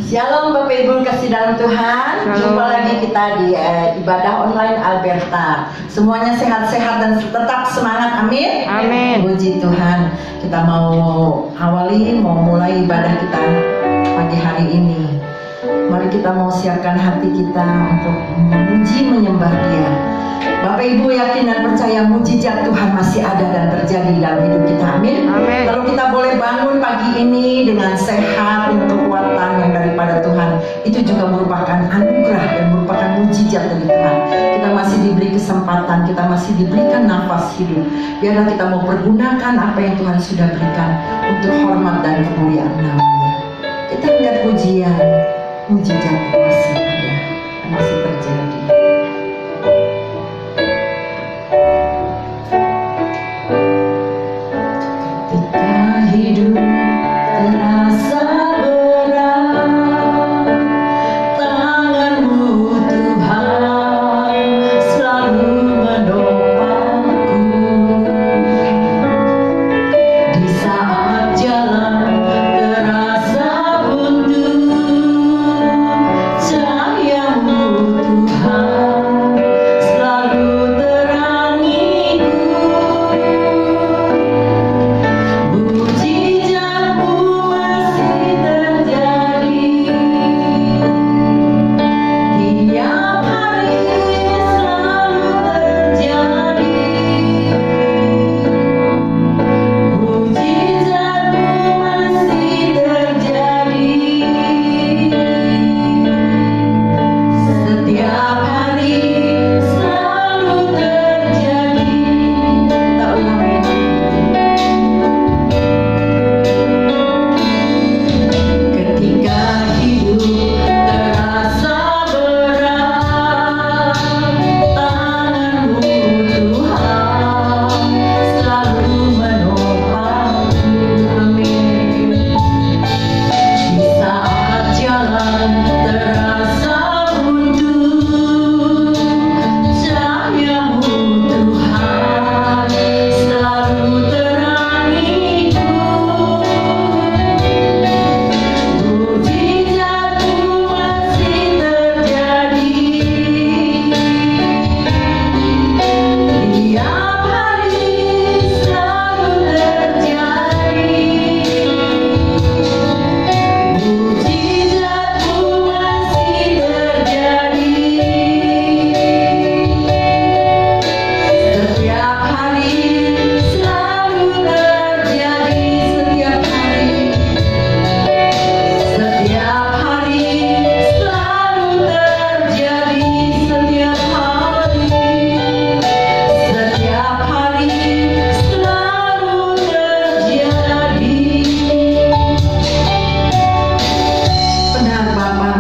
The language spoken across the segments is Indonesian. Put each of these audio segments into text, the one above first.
Shalom Bapak Ibu kasih dalam Tuhan. Jumpa lagi kita di ibadah online Alberta. Semuanya sehat-sehat dan tetap semangat, amin. Amin. Puji Tuhan. Kita mau mulai ibadah kita pagi hari ini. Mari kita mau siapkan hati kita untuk memuji menyembah Dia. Bapak Ibu yakin dan percaya mujizat Tuhan masih ada dan terjadi dalam hidup kita, amin. Amin. Kalau kita boleh bangun pagi ini dengan sehat dan kekuatan yang daripada Tuhan, itu juga merupakan anugerah dan merupakan mujizat dari Tuhan. Kita masih diberi kesempatan, kita masih diberikan nafas hidup. Biarlah kita mau pergunakan apa yang Tuhan sudah berikan untuk hormat dan kemuliaan namanya. Kita lihat pujian, mujizat masih ada, masih terjadi. Hidup terasa berat, tangan-Mu Tuhan selalu menopangku. Di saat jalan terasa buntu, cahaya-Mu Tuhan selalu terangiku.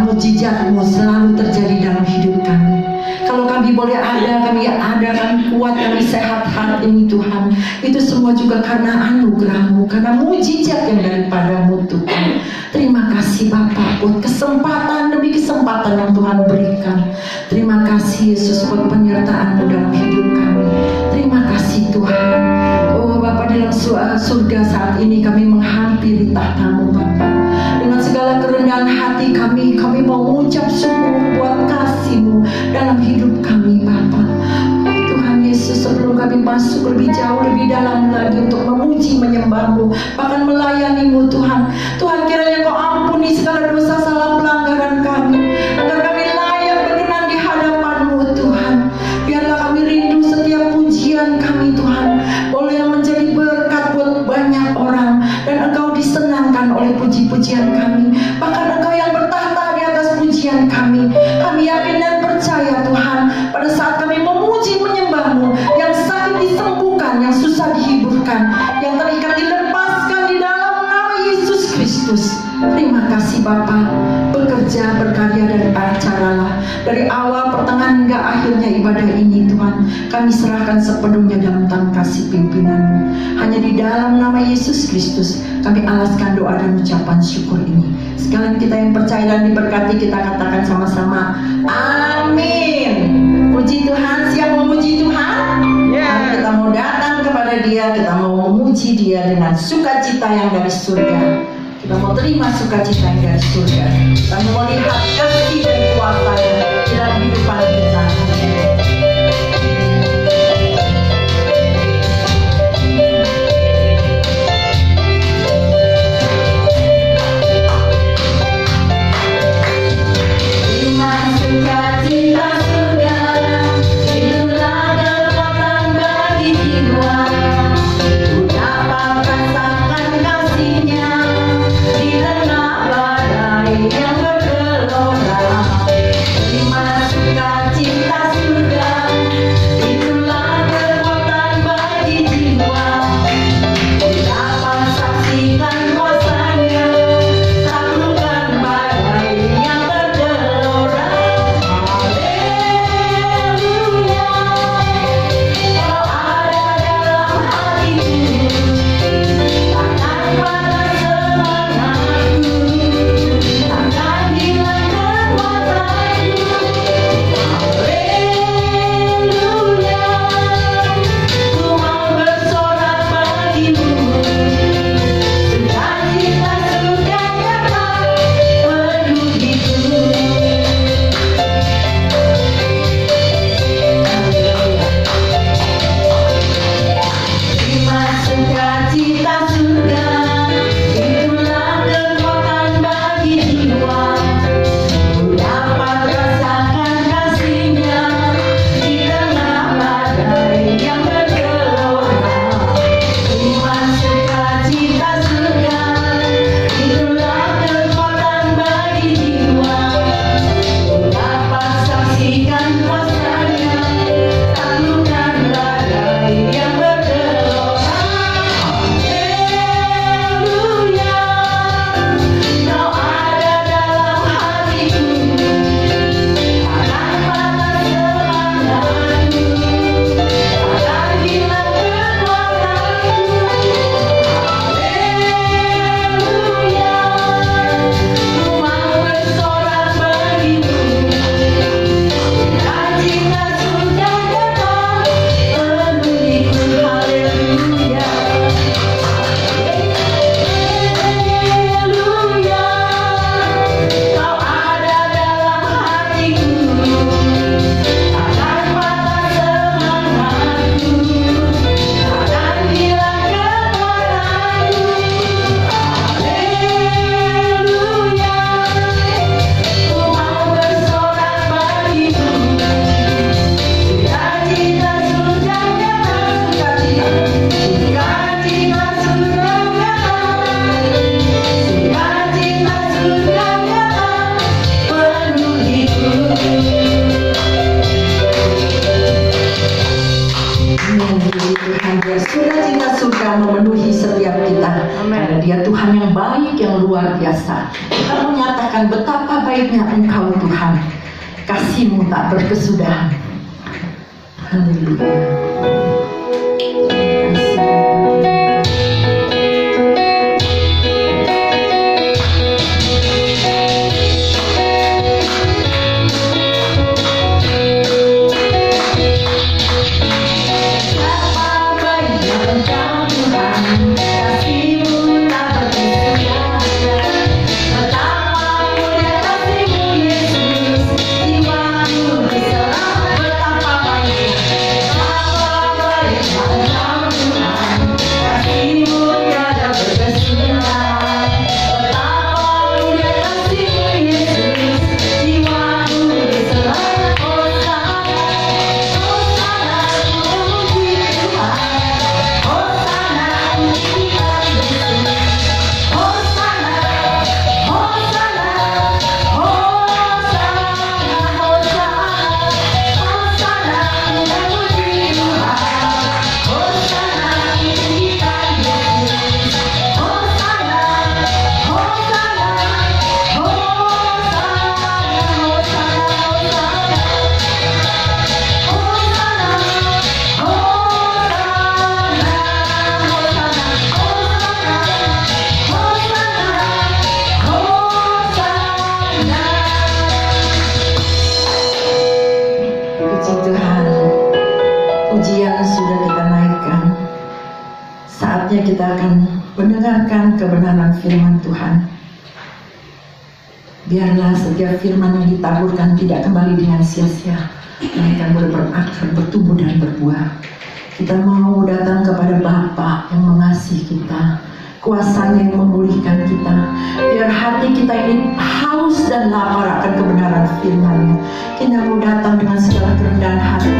Mujizat-Mu selalu terjadi dalam hidup kami. Kalau kami boleh ada, kami kuat, kami sehat hari ini Tuhan. Itu semua juga karena anugerah-Mu, karena mujizat yang daripada-Mu Tuhan. Terima kasih Bapa buat kesempatan demi kesempatan yang Tuhan berikan. Terima kasih Yesus buat penyertaan-Mu dalam hidup kami. Terima kasih Tuhan. Oh Bapa, dalam surga saat ini kami menghampiri tahta-Mu Bapa. Dengan segala kerendahan hati kami mau mengucap syukur buat kasih-Mu dalam hidup kami Bapa. Oh Tuhan Yesus, sebelum kami masuk lebih jauh, lebih dalam lagi untuk memuji menyembah-Mu, bahkan melayani-Mu Tuhan. Tuhan, kiranya Kau ampuni segala dosa salah pelanggaran kami, agar kami layak berkenan di hadapan-Mu Tuhan. Biarlah kami rindu setiap pujian kami Tuhan boleh menjadi berkat buat banyak orang, dan Engkau disenangkan oleh puji-pujian kami, bahkan Engkau yang bertahta di atas pujian kami. Kami yakin dan percaya Tuhan, pada saat kami memuji menyembah-Mu, yang sakit disembuhkan, yang susah dihiburkan, yang terikat dilepaskan di dalam nama Yesus Kristus. Terima kasih Bapa, bekerja, berkarya dan acaralah dari awal, pertengahan hingga akhirnya ibadah ini Tuhan. Kami serahkan sepenuhnya dalam tangan kasih pimpinan-Mu. Hanya di dalam nama Yesus Kristus kami alaskan doa dan ucapan syukur ini. Sekalian kita yang percaya dan diberkati, kita katakan sama-sama amin. Puji Tuhan. Siap memuji Tuhan? Mari kita mau datang kepada Dia, kita mau memuji Dia dengan sukacita yang dari surga. Kita mau terima sukacita yang dari surga. Kita mau lihat kasih dan kuasa-Nya dalam kehidupan kita. Sukacita surga memenuhi setiap kita. Karena Dia Tuhan yang baik, yang luar biasa. Kita menyatakan betapa baiknya Engkau Tuhan. Kasih-Mu tak berkesudahan. Haleluya. Kita akan mendengarkan kebenaran firman Tuhan. Biarlah setiap firman yang ditaburkan tidak kembali dengan sia-sia, melainkan boleh berakar, bertumbuh dan berbuah. Kita mau datang kepada Bapa yang mengasihi kita, kuasanya yang memulihkan kita. Biar hati kita ini haus dan lapar akan kebenaran firman-Nya. Kita mau datang dengan segala kerendahan hati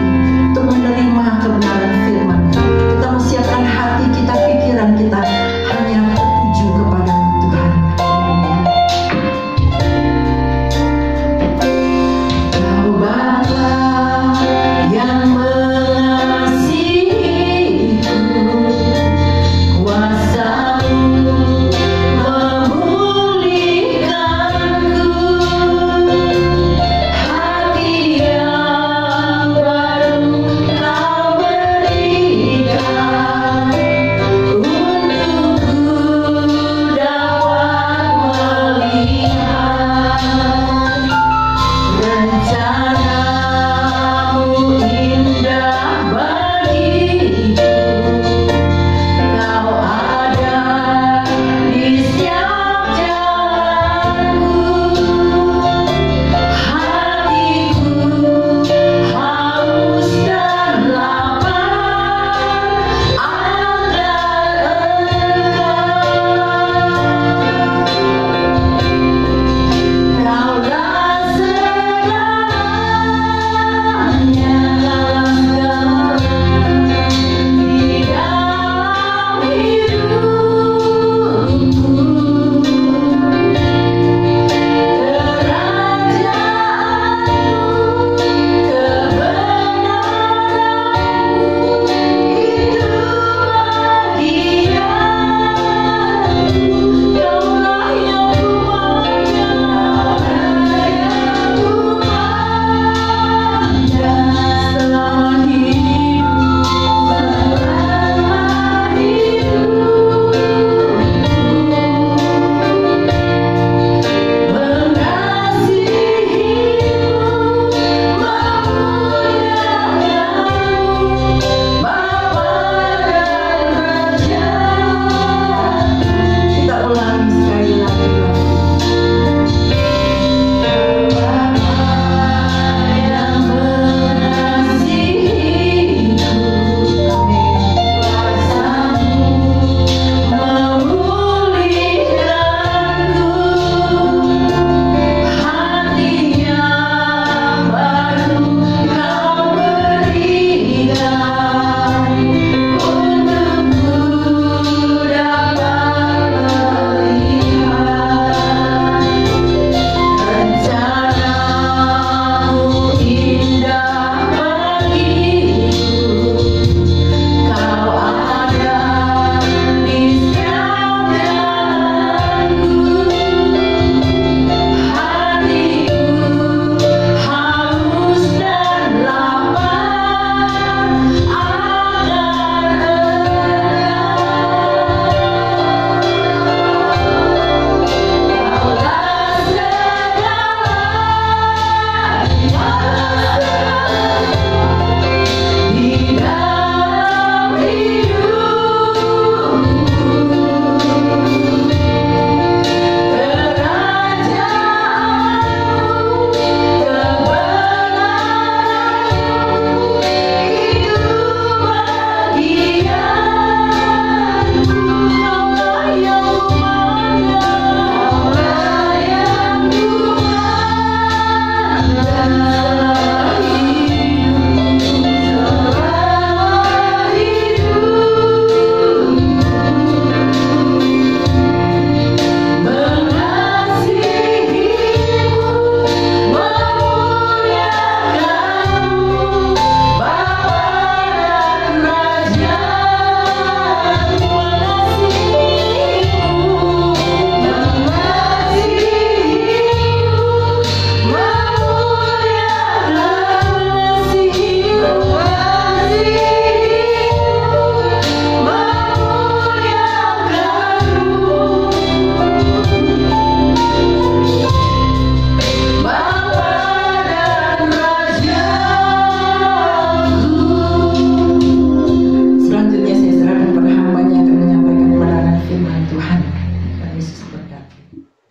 untuk menerima kebenaran firman-Nya. Kita mau siapkan hati kita, pikiran kita hanya tertuju kepada Tuhan. Kau Bapa yang Hati yang baru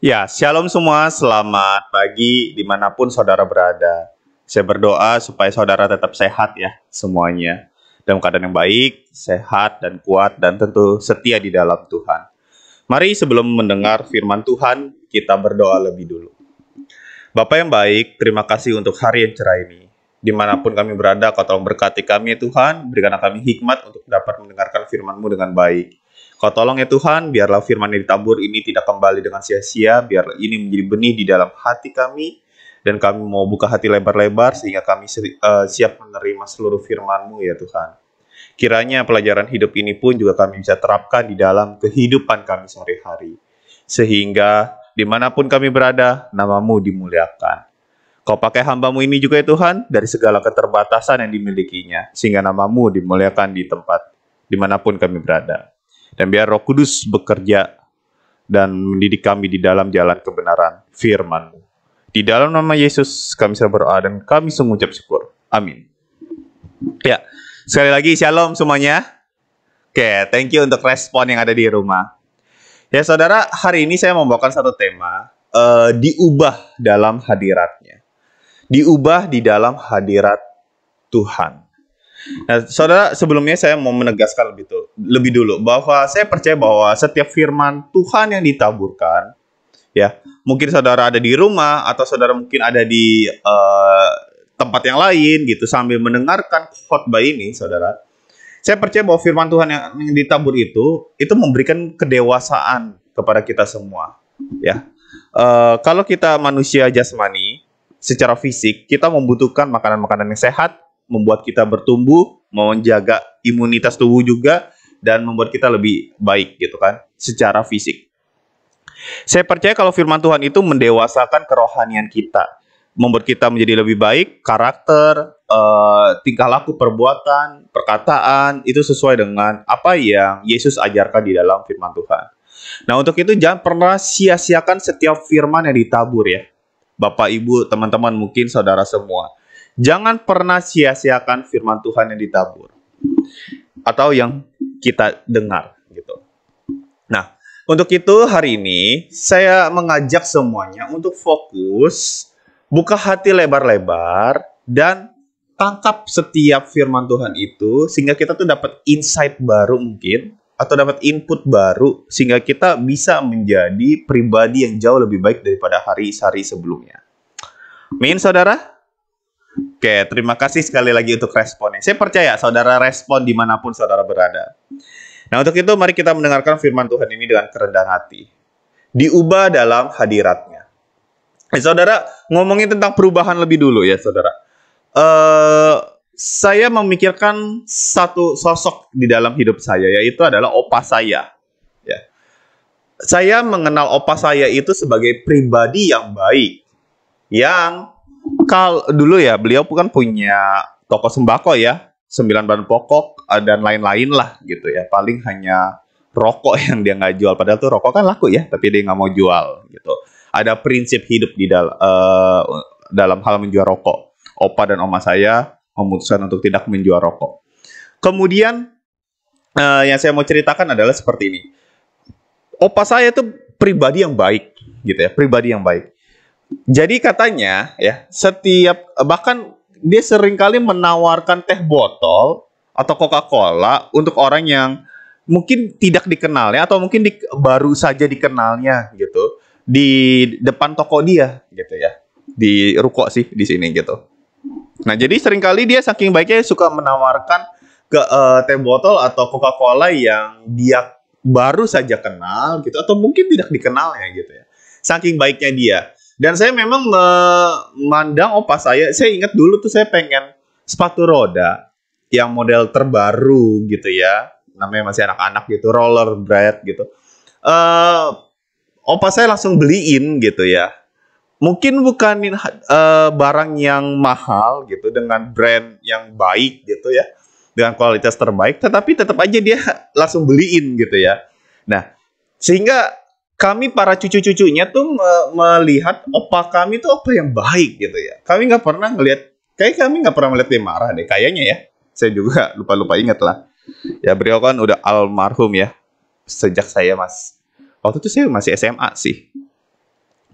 Ya, shalom semua, selamat pagi dimanapun saudara berada. Saya berdoa supaya saudara tetap sehat ya semuanya. Dalam keadaan yang baik, sehat dan kuat dan tentu setia di dalam Tuhan. Mari sebelum mendengar firman Tuhan, kita berdoa lebih dulu. Bapa yang baik, terima kasih untuk hari yang cerah ini. Dimanapun kami berada, Kau tolong berkati kami ya Tuhan, berikanlah kami hikmat untuk dapat mendengarkan firman-Mu dengan baik. Kau tolong ya Tuhan, biarlah firman yang ditabur ini tidak kembali dengan sia-sia, biar ini menjadi benih di dalam hati kami, dan kami mau buka hati lebar-lebar sehingga kami siap menerima seluruh firman-Mu ya Tuhan. Kiranya pelajaran hidup ini pun juga kami bisa terapkan di dalam kehidupan kami sehari-hari. Sehingga dimanapun kami berada, nama-Mu dimuliakan. Kau pakai hamba-Mu ini juga ya Tuhan, dari segala keterbatasan yang dimilikinya, sehingga nama-Mu dimuliakan di tempat dimanapun kami berada. Dan biar Roh Kudus bekerja dan mendidik kami di dalam jalan kebenaran firman-Mu. Di dalam nama Yesus kami sudah berdoa dan kami mengucap syukur. Amin. Ya, sekali lagi shalom semuanya. Oke, thank you untuk respon yang ada di rumah. Ya saudara, hari ini saya membawakan satu tema, diubah dalam hadiratnya. Diubah di dalam hadirat Tuhan. Nah, saudara, sebelumnya saya mau menegaskan lebih dulu bahwa saya percaya bahwa setiap firman Tuhan yang ditaburkan, ya, mungkin saudara ada di rumah atau saudara mungkin ada di tempat yang lain gitu sambil mendengarkan khotbah ini, saudara. Saya percaya bahwa firman Tuhan yang ditabur itu memberikan kedewasaan kepada kita semua, ya. Kalau kita manusia jasmani, secara fisik, kita membutuhkan makanan-makanan yang sehat, membuat kita bertumbuh, menjaga imunitas tubuh juga, dan membuat kita lebih baik gitu kan, secara fisik. Saya percaya kalau firman Tuhan itu mendewasakan kerohanian kita, membuat kita menjadi lebih baik, karakter, tingkah laku, perbuatan, perkataan, itu sesuai dengan apa yang Yesus ajarkan di dalam firman Tuhan. Nah, untuk itu jangan pernah sia-siakan setiap firman yang ditabur ya. Bapak, Ibu, teman-teman, mungkin saudara semua. Jangan pernah sia-siakan firman Tuhan yang ditabur. Atau yang kita dengar. Gitu. Nah, untuk itu hari ini, saya mengajak semuanya untuk fokus, buka hati lebar-lebar, dan tangkap setiap firman Tuhan itu, sehingga kita tuh dapat insight baru mungkin, atau dapat input baru sehingga kita bisa menjadi pribadi yang jauh lebih baik daripada hari-hari sebelumnya. Amin, saudara? Oke, terima kasih sekali lagi untuk responnya. Saya percaya saudara respon dimanapun saudara berada. Nah, untuk itu mari kita mendengarkan firman Tuhan ini dengan kerendahan hati. Diubah dalam hadiratnya. Saudara, ngomongin tentang perubahan lebih dulu ya, saudara. Saya memikirkan satu sosok di dalam hidup saya, yaitu adalah opa saya. Ya. Saya mengenal opa saya itu sebagai pribadi yang baik. Yang dulu ya, beliau bukan punya toko sembako ya, 9 bahan pokok dan lain-lain lah gitu ya. Paling hanya rokok yang dia nggak jual. Padahal tuh rokok kan laku ya, tapi dia nggak mau jual gitu. Ada prinsip hidup di dalam hal menjual rokok. Opa dan oma saya memutuskan untuk tidak menjual rokok. Kemudian yang saya mau ceritakan adalah seperti ini. Opa saya itu pribadi yang baik, gitu ya, pribadi yang baik. Jadi katanya ya, bahkan dia seringkali menawarkan teh botol atau Coca-Cola untuk orang yang mungkin tidak dikenalnya atau mungkin baru saja dikenalnya gitu di depan toko dia, gitu ya, di ruko sih di sini gitu. Nah, jadi seringkali dia saking baiknya suka menawarkan ke teh botol atau Coca-Cola yang dia baru saja kenal gitu atau mungkin tidak dikenalnya gitu ya. Saking baiknya dia. Dan saya memang memandang opa saya ingat dulu tuh saya pengen sepatu roda yang model terbaru gitu ya. Namanya masih anak-anak gitu, rollerblade gitu. Opa saya langsung beliin gitu ya. Mungkin bukan barang yang mahal gitu dengan brand yang baik gitu ya, dengan kualitas terbaik, tetapi tetap aja dia langsung beliin gitu ya. Nah, sehingga kami para cucu-cucunya tuh melihat opa kami tuh opa yang baik gitu ya. Kami nggak pernah melihat dia marah deh kayaknya ya. Saya juga lupa ingat lah. Ya, beliau kan udah almarhum ya sejak saya waktu itu saya masih SMA sih.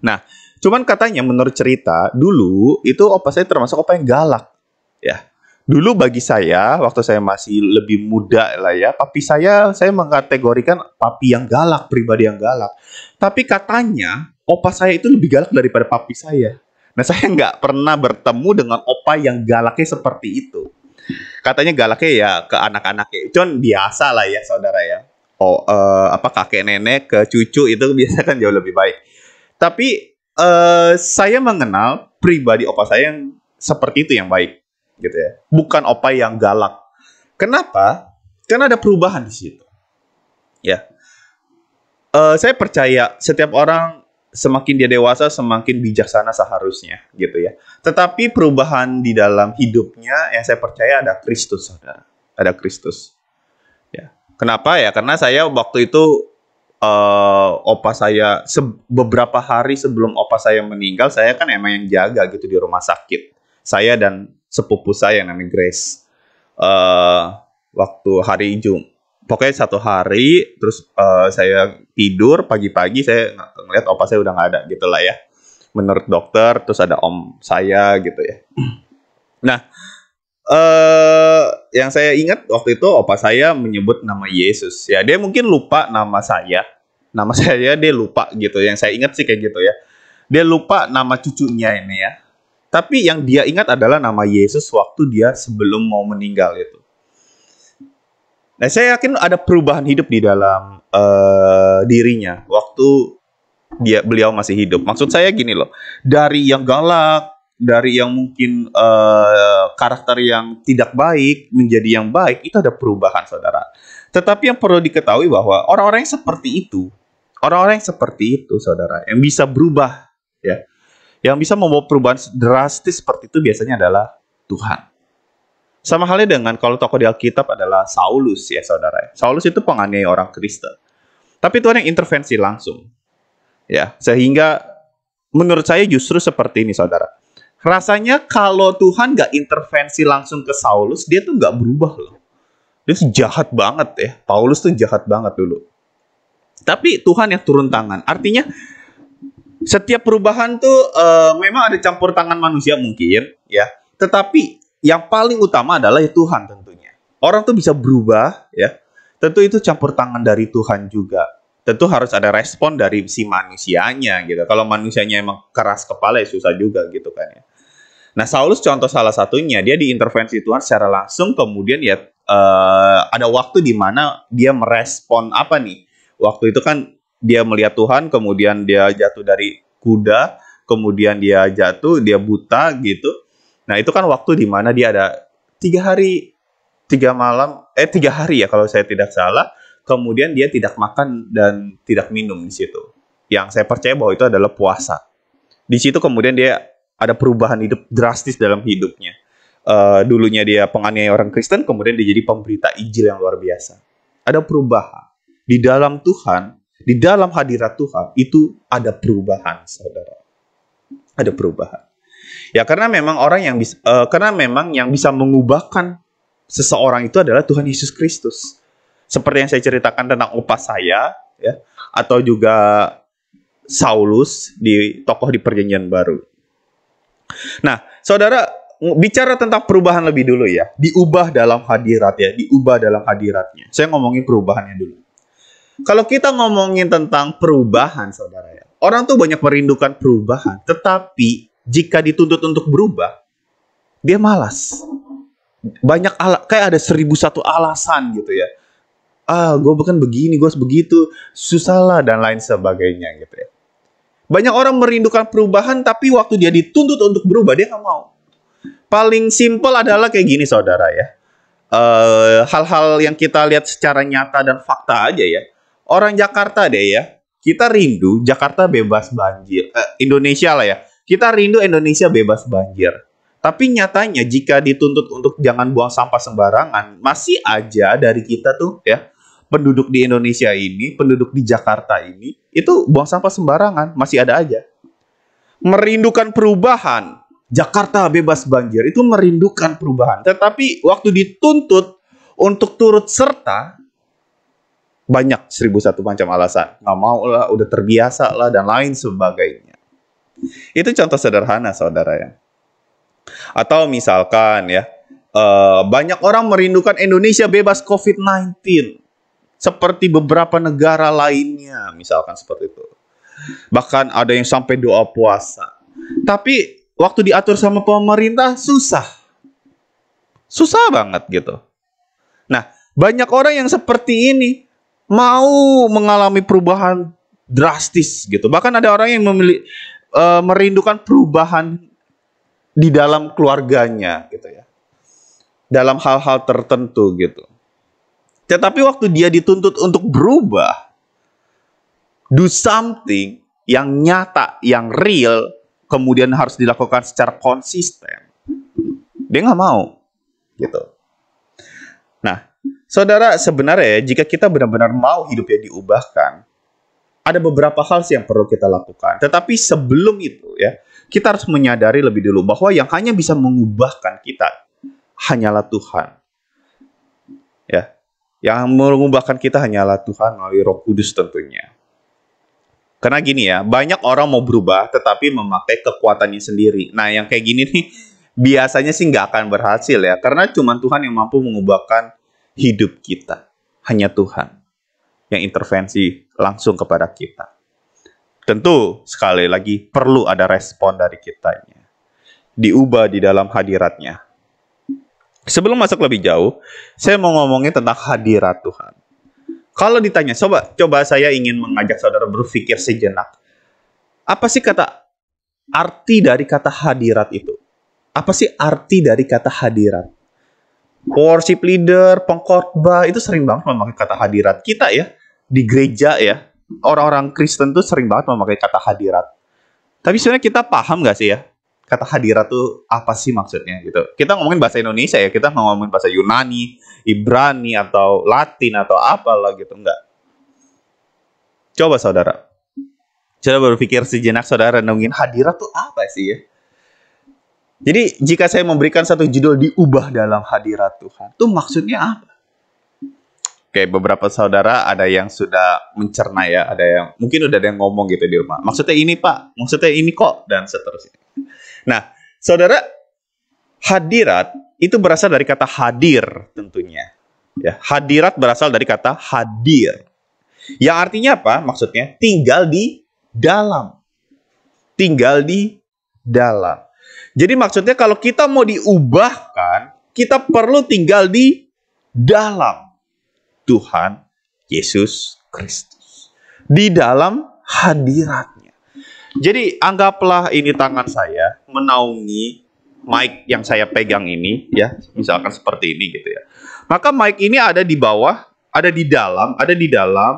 Nah, cuman katanya menurut cerita, dulu itu opa saya termasuk opa yang galak. Ya. Dulu bagi saya, waktu saya masih lebih muda lah ya, papi saya mengkategorikan papi yang galak, pribadi yang galak. Tapi katanya, opa saya itu lebih galak daripada papi saya. Nah, saya nggak pernah bertemu dengan opa yang galaknya seperti itu. Katanya galaknya ya ke anak-anaknya. Cuman biasa lah ya, saudara ya. Kakek nenek ke cucu itu biasa kan jauh lebih baik. Tapi saya mengenal pribadi opa saya yang seperti itu yang baik. Gitu ya. Bukan opa yang galak. Kenapa? Karena ada perubahan di situ. Ya. Saya percaya setiap orang semakin dia dewasa semakin bijaksana seharusnya, gitu ya. Tetapi perubahan di dalam hidupnya yang saya percaya ada Kristus, saudara. Ada Kristus. Ya. Kenapa ya? Karena saya waktu itu opa saya beberapa hari sebelum opa saya meninggal, saya kan emang yang jaga gitu di rumah sakit. Saya dan sepupu saya yang namanya Grace. Waktu hari pokoknya satu hari, terus saya tidur pagi-pagi, saya ngeliat opa saya udah nggak ada gitu lah ya. Menurut dokter, terus ada om saya gitu ya. Nah, yang saya ingat waktu itu opa saya menyebut nama Yesus. Ya, dia mungkin lupa nama saya. Nama saya dia lupa gitu. Yang saya ingat sih kayak gitu ya. Dia lupa nama cucunya ini ya. Tapi yang dia ingat adalah nama Yesus waktu dia sebelum mau meninggal itu. Nah, saya yakin ada perubahan hidup di dalam dirinya waktu beliau masih hidup. Maksud saya gini loh, dari yang galak, dari yang mungkin karakter yang tidak baik menjadi yang baik, itu ada perubahan, saudara. Tetapi yang perlu diketahui bahwa orang-orang yang seperti itu, saudara, yang bisa berubah, ya, yang bisa membawa perubahan drastis seperti itu biasanya adalah Tuhan. Sama halnya dengan kalau tokoh di Alkitab adalah Saulus ya, saudara. Saulus itu penganiaya orang Kristen. Tapi Tuhan yang intervensi langsung. Ya, sehingga menurut saya justru seperti ini, saudara. Rasanya kalau Tuhan nggak intervensi langsung ke Saulus, dia tuh nggak berubah loh. Dia jahat banget ya. Paulus tuh jahat banget dulu. Tapi Tuhan yang turun tangan. Artinya setiap perubahan tuh memang ada campur tangan manusia mungkin ya. Tetapi yang paling utama adalah ya Tuhan tentunya. Orang tuh bisa berubah ya. Tentu itu campur tangan dari Tuhan juga. Tentu harus ada respon dari si manusianya gitu. Kalau manusianya emang keras kepala ya susah juga gitu kan ya. Nah, Saulus contoh salah satunya, dia diintervensi Tuhan secara langsung, kemudian ya ada waktu di mana dia merespon apa nih? Waktu itu kan dia melihat Tuhan, kemudian dia jatuh dari kuda, kemudian dia jatuh, dia buta gitu. Nah, itu kan waktu di mana dia ada 3 hari, 3 hari ya kalau saya tidak salah. Kemudian dia tidak makan dan tidak minum di situ. Yang saya percaya bahwa itu adalah puasa. Di situ kemudian dia ada perubahan hidup drastis dalam hidupnya. Dulunya dia penganiaya orang Kristen, kemudian dia jadi pemberita Injil yang luar biasa. Ada perubahan. Di dalam Tuhan, di dalam hadirat Tuhan, itu ada perubahan, saudara. Ada perubahan. Ya, karena memang yang bisa mengubahkan seseorang itu adalah Tuhan Yesus Kristus. Seperti yang saya ceritakan tentang opa saya, ya, atau juga Saulus tokoh di Perjanjian Baru. Nah, saudara, bicara tentang perubahan lebih dulu ya. Diubah dalam hadirat ya, diubah dalam hadiratnya. Saya ngomongin perubahannya dulu. Kalau kita ngomongin tentang perubahan, saudara ya, orang tuh banyak merindukan perubahan, tetapi jika dituntut untuk berubah, dia malas. Banyak kayak ada 1001 alasan gitu ya. Gue bukan begini, gue begitu, susah lah, dan lain sebagainya gitu ya. Banyak orang merindukan perubahan, tapi waktu dia dituntut untuk berubah, dia nggak mau. Paling simpel adalah kayak gini, saudara ya. Hal-hal yang kita lihat secara nyata dan fakta aja ya. Orang Jakarta deh ya, kita rindu Jakarta bebas banjir. Indonesia lah ya, kita rindu Indonesia bebas banjir. Tapi nyatanya jika dituntut untuk jangan buang sampah sembarangan, masih aja dari kita tuh ya, penduduk di Indonesia ini, penduduk di Jakarta ini, itu buang sampah sembarangan, masih ada aja. Merindukan perubahan, Jakarta bebas banjir, itu merindukan perubahan. Tetapi waktu dituntut untuk turut serta, banyak 1001 macam alasan. Nggak mau lah, udah terbiasa lah, dan lain sebagainya. Itu contoh sederhana, saudara ya. Atau misalkan ya, banyak orang merindukan Indonesia bebas COVID-19. Seperti beberapa negara lainnya, misalkan seperti itu. Bahkan ada yang sampai doa puasa. Tapi waktu diatur sama pemerintah, susah. Susah banget gitu. Nah, banyak orang yang seperti ini mau mengalami perubahan drastis gitu. Bahkan ada orang yang merindukan perubahan di dalam keluarganya gitu ya. Dalam hal-hal tertentu gitu. Tetapi waktu dia dituntut untuk berubah, do something yang nyata, yang real, kemudian harus dilakukan secara konsisten, dia nggak mau gitu. Nah, saudara, sebenarnya jika kita benar-benar mau hidupnya diubahkan, ada beberapa hal sih yang perlu kita lakukan. Tetapi sebelum itu ya, kita harus menyadari lebih dulu bahwa yang hanya bisa mengubahkan kita hanyalah Tuhan. Ya, yang mengubahkan kita hanyalah Tuhan melalui Roh Kudus tentunya. Karena gini ya, banyak orang mau berubah tetapi memakai kekuatannya sendiri. Nah, yang kayak gini nih biasanya sih nggak akan berhasil ya. Karena cuma Tuhan yang mampu mengubahkan hidup kita. Hanya Tuhan yang intervensi langsung kepada kita. Tentu sekali lagi perlu ada respon dari kitanya. Diubah di dalam hadiratnya. Sebelum masuk lebih jauh, saya mau ngomongin tentang hadirat Tuhan. Kalau ditanya, coba saya ingin mengajak saudara berpikir sejenak. Apa sih arti dari kata hadirat itu? Apa sih arti dari kata hadirat? Worship leader, pengkhotbah itu sering banget memakai kata hadirat. Kita ya, di gereja ya, orang-orang Kristen tuh sering banget memakai kata hadirat. Tapi sebenarnya kita paham nggak sih ya? Kata hadirat tuh apa sih maksudnya gitu. Kita ngomongin bahasa Indonesia ya, kita ngomongin bahasa Yunani, Ibrani atau Latin atau apalah gitu, enggak. Coba saudara berpikir sejenak, saudara renungin hadirat tuh apa sih ya. Jadi jika saya memberikan satu judul diubah dalam hadirat Tuhan, tuh maksudnya apa? Oke, beberapa saudara ada yang sudah mencerna ya, ada yang mungkin udah ada yang ngomong gitu di rumah. Maksudnya ini Pak, maksudnya ini kok, dan seterusnya. Nah, saudara, hadirat itu berasal dari kata hadir tentunya. Ya, hadirat berasal dari kata hadir. Yang artinya apa? Maksudnya tinggal di dalam. Tinggal di dalam. Jadi maksudnya kalau kita mau diubahkan, kita perlu tinggal di dalam Tuhan Yesus Kristus. Di dalam hadiratnya. Jadi anggaplah ini tangan saya menaungi mic yang saya pegang ini ya, misalkan seperti ini gitu ya. Maka mic ini ada di bawah, ada di dalam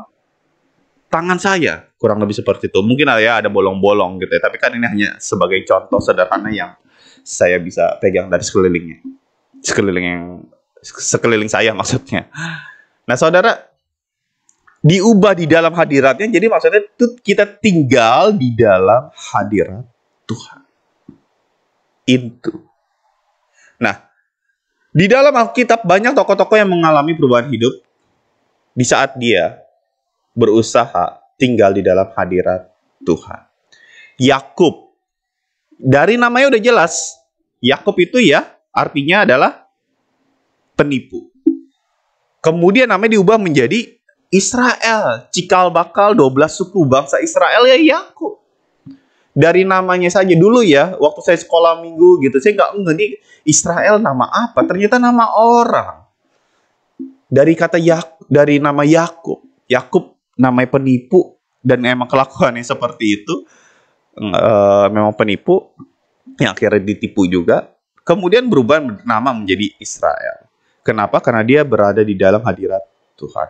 tangan saya, kurang lebih seperti itu. Mungkin ada bolong-bolong gitu ya, tapi kan ini hanya sebagai contoh sederhana yang saya bisa pegang dari sekeliling saya maksudnya. Nah, saudara, diubah di dalam hadiratnya, jadi maksudnya itu kita tinggal di dalam hadirat Tuhan. Itu. Nah, di dalam Alkitab banyak tokoh-tokoh yang mengalami perubahan hidup di saat dia berusaha tinggal di dalam hadirat Tuhan. Yakub, dari namanya udah jelas, Yakub itu ya artinya adalah penipu. Kemudian namanya diubah menjadi Israel, cikal bakal 12 suku bangsa Israel ya Yakub. Dari namanya saja dulu ya, waktu saya sekolah minggu gitu, saya nggak ngerti Israel nama apa, ternyata nama orang. Dari nama Yakub, Yakub namanya penipu, dan memang kelakuannya seperti itu, memang penipu, yang akhirnya ditipu juga, kemudian berubah nama menjadi Israel. Kenapa? Karena dia berada di dalam hadirat Tuhan.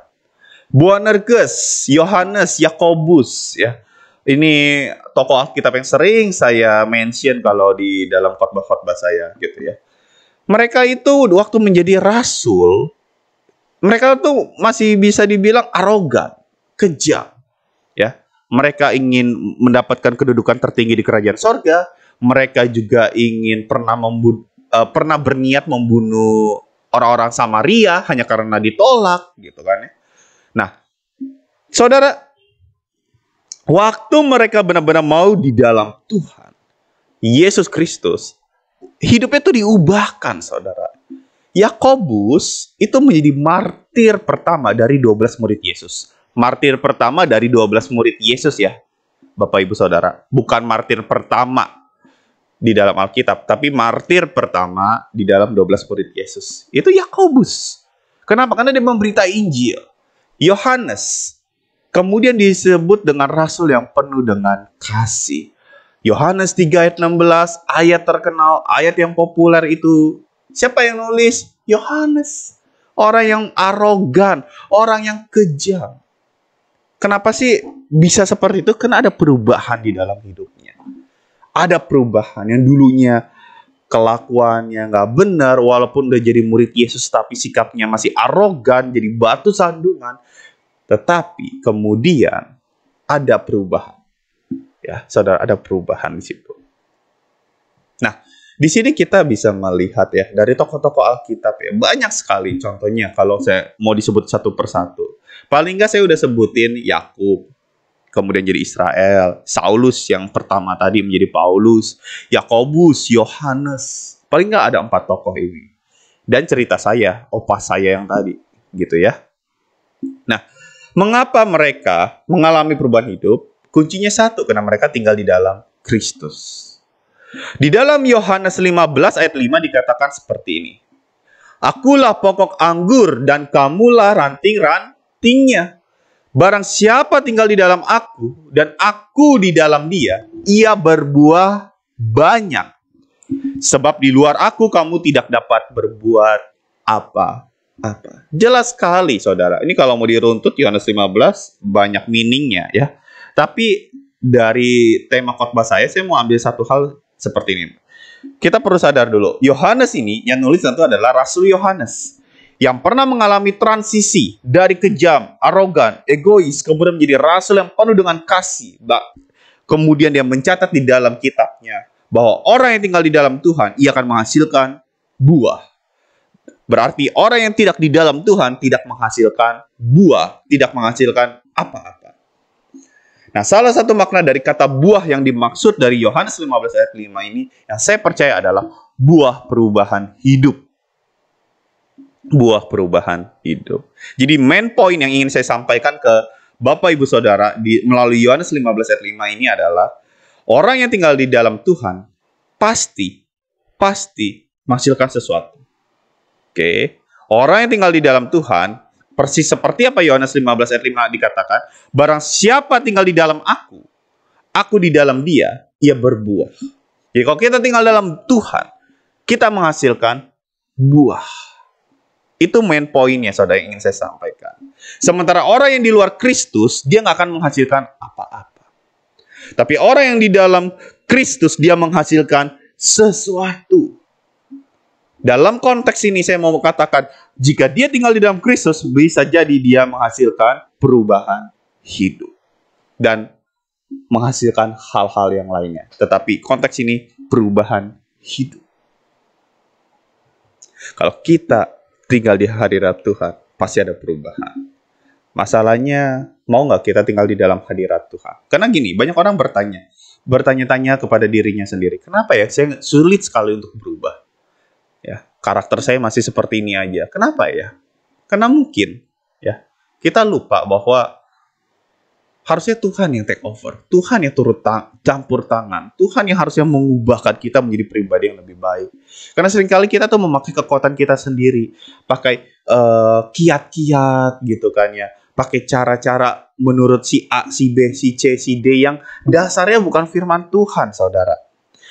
Boanerges, Yohanes, Yakobus, ya. Ini tokoh Alkitab yang sering saya mention kalau di dalam khotbah-khotbah saya gitu ya. Mereka itu waktu menjadi rasul, mereka tuh masih bisa dibilang arogan, kejam, ya. Mereka ingin mendapatkan kedudukan tertinggi di kerajaan sorga. Mereka juga ingin pernah berniat membunuh orang-orang Samaria hanya karena ditolak, gitu kan ya. Nah, saudara, Waktu mereka benar-benar mau di dalam Tuhan, Yesus Kristus, hidupnya itu diubahkan, saudara. Yakobus itu menjadi martir pertama dari 12 murid Yesus. Martir pertama dari 12 murid Yesus ya, Bapak Ibu Saudara. Bukan martir pertama di dalam Alkitab, tapi martir pertama di dalam 12 murid Yesus. Itu Yakobus. Kenapa? Karena dia memberitakan Injil. Yohanes kemudian disebut dengan rasul yang penuh dengan kasih. Yohanes 3 ayat 16, ayat terkenal, ayat yang populer itu. Siapa yang nulis? Yohanes. Orang yang arogan, orang yang kejam. Kenapa sih bisa seperti itu? Karena ada perubahan di dalam hidupnya. Ada perubahan yang dulunya kelakuannya nggak benar, walaupun udah jadi murid Yesus, tapi sikapnya masih arogan, jadi batu sandungan. Tetapi kemudian ada perubahan. Ya, saudara, ada perubahan di situ. Nah, di sini kita bisa melihat ya, dari tokoh-tokoh Alkitab ya, banyak sekali contohnya kalau saya mau disebut satu persatu. Paling nggak saya udah sebutin Yakub, kemudian jadi Israel, Saulus yang pertama tadi menjadi Paulus, Yakobus, Yohanes. Paling nggak ada 4 tokoh ini. Dan cerita saya, opa saya yang tadi, gitu ya. Nah, mengapa mereka mengalami perubahan hidup? Kuncinya satu, karena mereka tinggal di dalam Kristus. Di dalam Yohanes 15 ayat 5 dikatakan seperti ini. Akulah pokok anggur dan kamulah ranting-rantingnya. Barang siapa tinggal di dalam aku dan aku di dalam dia, ia berbuah banyak. Sebab di luar aku kamu tidak dapat berbuat apa-apa. Jelas sekali, saudara. Ini kalau mau diruntut Yohanes 15 banyak meaningnya ya. Tapi dari tema khotbah saya mau ambil satu hal seperti ini. Kita perlu sadar dulu, Yohanes ini yang nulis tentu adalah Rasul Yohanes yang pernah mengalami transisi dari kejam, arogan, egois, kemudian menjadi rasul yang penuh dengan kasih. Kemudian dia mencatat di dalam kitabnya bahwa orang yang tinggal di dalam Tuhan, ia akan menghasilkan buah. Berarti orang yang tidak di dalam Tuhan tidak menghasilkan buah, tidak menghasilkan apa-apa. Nah, salah satu makna dari kata buah yang dimaksud dari Yohanes 15 ayat 5 ini, yang saya percaya adalah buah perubahan hidup. Buah perubahan hidup. Jadi main point yang ingin saya sampaikan ke Bapak Ibu Saudara melalui Yohanes 15 ayat 5 ini adalah orang yang tinggal di dalam Tuhan pasti menghasilkan sesuatu. Oke. Orang yang tinggal di dalam Tuhan persis seperti apa Yohanes 15 ayat 5 dikatakan, barang siapa tinggal di dalam aku di dalam dia, ia berbuah. Jadi kalau kita tinggal dalam Tuhan, kita menghasilkan buah. Itu main poinnya, saudara, yang ingin saya sampaikan. Sementara orang yang di luar Kristus, dia nggak akan menghasilkan apa-apa. Tapi orang yang di dalam Kristus, dia menghasilkan sesuatu. Dalam konteks ini saya mau katakan, jika dia tinggal di dalam Kristus, bisa jadi dia menghasilkan perubahan hidup. Dan menghasilkan hal-hal yang lainnya. Tetapi konteks ini perubahan hidup. Kalau kita tinggal di hadirat Tuhan, pasti ada perubahan. Masalahnya, mau nggak kita tinggal di dalam hadirat Tuhan? Karena gini, banyak orang bertanya-tanya kepada dirinya sendiri. Kenapa ya saya sulit sekali untuk berubah? Ya, karakter saya masih seperti ini aja. Kenapa ya? Karena mungkin ya kita lupa bahwa harusnya Tuhan yang take over, Tuhan yang turut campur tangan, Tuhan yang harusnya mengubahkan kita menjadi pribadi yang lebih baik. Karena seringkali kita tuh memakai kekuatan kita sendiri, pakai kiat-kiat gitu kan ya, pakai cara-cara menurut si A, si B, si C, si D yang dasarnya bukan firman Tuhan, saudara.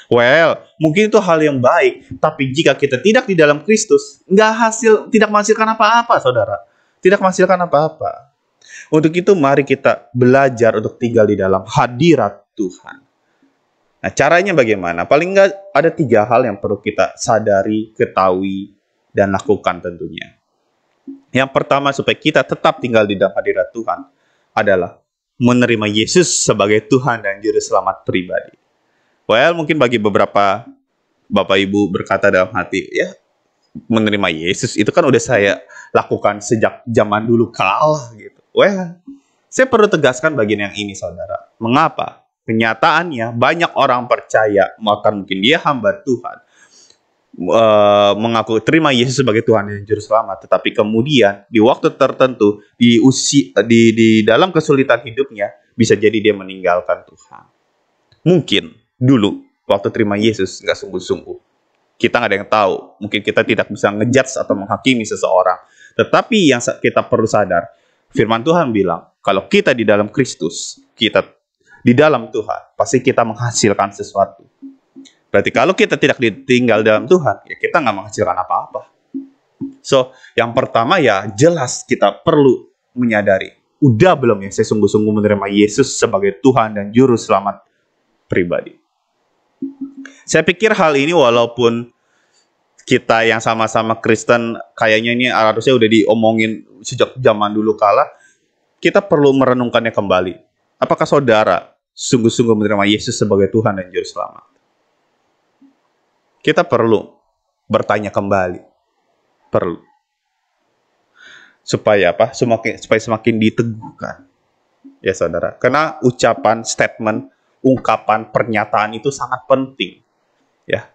Well, mungkin itu hal yang baik, tapi jika kita tidak di dalam Kristus, tidak menghasilkan apa-apa, saudara. Tidak menghasilkan apa-apa. Untuk itu, mari kita belajar untuk tinggal di dalam hadirat Tuhan. Nah, caranya bagaimana? Paling nggak ada 3 hal yang perlu kita sadari, ketahui, dan lakukan tentunya. Yang pertama, supaya kita tetap tinggal di dalam hadirat Tuhan, adalah menerima Yesus sebagai Tuhan dan Juru Selamat pribadi. Well, mungkin bagi beberapa Bapak Ibu berkata dalam hati, ya menerima Yesus itu kan udah saya lakukan sejak zaman dulu kala gitu. Well, Saya perlu tegaskan bagian yang ini, saudara. Mengapa? Kenyataannya banyak orang percaya, bahkan mungkin dia hamba Tuhan, mengaku terima Yesus sebagai Tuhan dan Juru Selamat, tetapi kemudian di waktu tertentu, di dalam kesulitan hidupnya, bisa jadi dia meninggalkan Tuhan. Mungkin dulu waktu terima Yesus nggak sungguh-sungguh. Kita nggak ada yang tahu. Mungkin kita tidak bisa ngejudge atau menghakimi seseorang. Tetapi yang kita perlu sadar, firman Tuhan bilang, kalau kita di dalam Kristus, kita di dalam Tuhan, pasti kita menghasilkan sesuatu. Berarti kalau kita tidak ditinggal dalam Tuhan, ya kita nggak menghasilkan apa-apa. So, yang pertama ya jelas kita perlu menyadari, udah belum ya saya sungguh-sungguh menerima Yesus sebagai Tuhan dan Juru Selamat pribadi. Saya pikir hal ini walaupun kita yang sama-sama Kristen kayaknya ini harusnya udah diomongin sejak zaman dulu kala, kita perlu merenungkannya kembali. Apakah saudara sungguh-sungguh menerima Yesus sebagai Tuhan dan Juru Selamat? Kita perlu bertanya kembali. Perlu. Supaya apa? Supaya semakin diteguhkan. Ya saudara. Karena ucapan, statement, ungkapan, pernyataan itu sangat penting. Ya.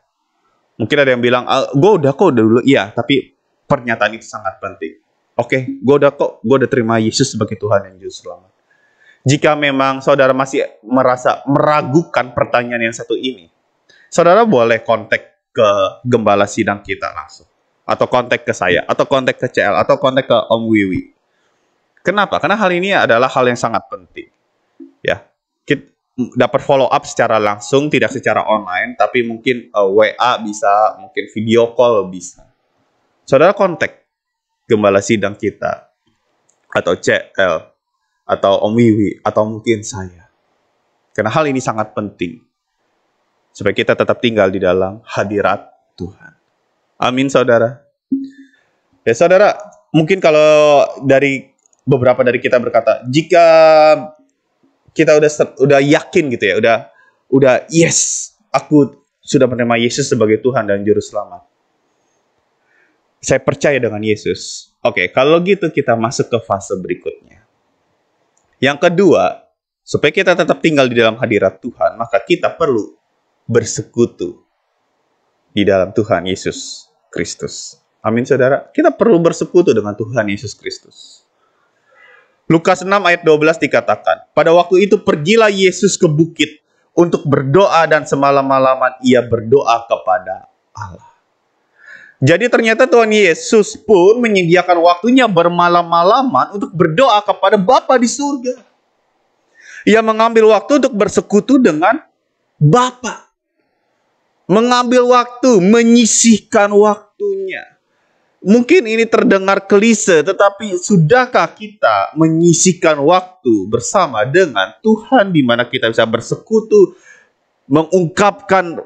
Mungkin ada yang bilang, gue udah dulu. Iya, tapi pernyataan itu sangat penting. Oke, gue udah terima Yesus sebagai Tuhan dan Juru Selamat. Jika memang saudara masih merasa meragukan pertanyaan yang satu ini, saudara boleh kontak ke gembala sidang kita langsung. Atau kontak ke saya, atau kontak ke CL, atau kontak ke Om Wiwi. Kenapa? Karena hal ini adalah hal yang sangat penting. Ya, kita dapat follow up secara langsung, tidak secara online, tapi mungkin WA bisa, mungkin video call bisa. Saudara kontak gembala sidang kita, atau CL, atau Om Wiwi, atau mungkin saya. Karena hal ini sangat penting. Supaya kita tetap tinggal di dalam hadirat Tuhan. Amin, saudara. Ya, saudara, mungkin kalau dari beberapa dari kita berkata, jika kita udah yakin gitu ya, udah yes, aku sudah menerima Yesus sebagai Tuhan dan Juru Selamat. Saya percaya dengan Yesus. Oke, kalau gitu kita masuk ke fase berikutnya. Yang kedua, supaya kita tetap tinggal di dalam hadirat Tuhan, maka kita perlu bersekutu di dalam Tuhan Yesus Kristus. Amin, saudara. Kita perlu bersekutu dengan Tuhan Yesus Kristus. Lukas 6 ayat 12 dikatakan, pada waktu itu pergilah Yesus ke bukit untuk berdoa dan semalam-malaman ia berdoa kepada Allah. Jadi ternyata Tuhan Yesus pun menyediakan waktunya bermalam-malaman untuk berdoa kepada Bapa di surga. Ia mengambil waktu untuk bersekutu dengan Bapa. Mengambil waktu, menyisihkan waktunya. Mungkin ini terdengar klise, tetapi sudahkah kita menyisihkan waktu bersama dengan Tuhan di mana kita bisa bersekutu, mengungkapkan